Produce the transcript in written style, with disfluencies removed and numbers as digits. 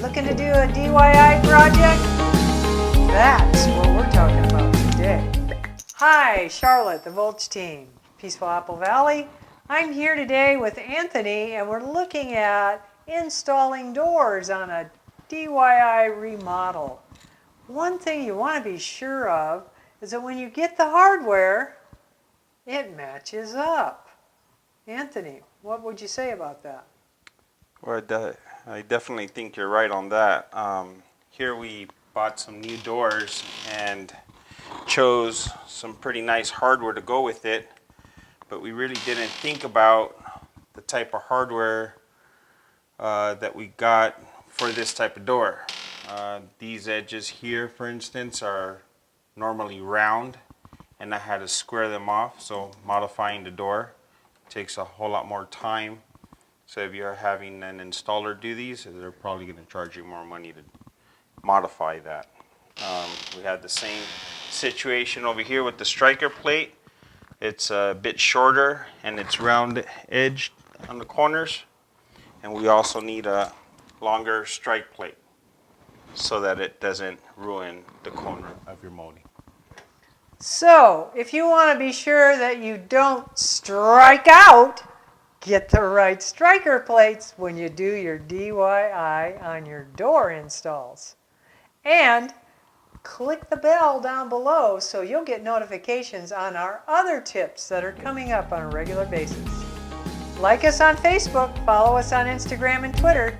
Looking to do a DIY project? That's what we're talking about today. Hi, Charlotte, the Volsch team, Peaceful Apple Valley. I'm here today with Anthony, and we're looking at installing doors on a DIY remodel. One thing you want to be sure of is that when you get the hardware, it matches up. Anthony, what would you say about that? Well, I definitely think you're right on that. Here we bought some new doors and chose some pretty nice hardware to go with it, but we really didn't think about the type of hardware that we got for this type of door. These edges here, for instance, are normally round, and I had to square them off, so modifying the door takes a whole lot more time. So if you're having an installer do these, they're probably going to charge you more money to modify that. We had the same situation over here with the striker plate. It's a bit shorter and it's round edged on the corners. And we also need a longer strike plate so that it doesn't ruin the corner of your molding. So, if you want to be sure that you don't strike out, get the right striker plates when you do your DIY on your door installs. And click the bell down below so you'll get notifications on our other tips that are coming up on a regular basis. Like us on Facebook, follow us on Instagram and Twitter.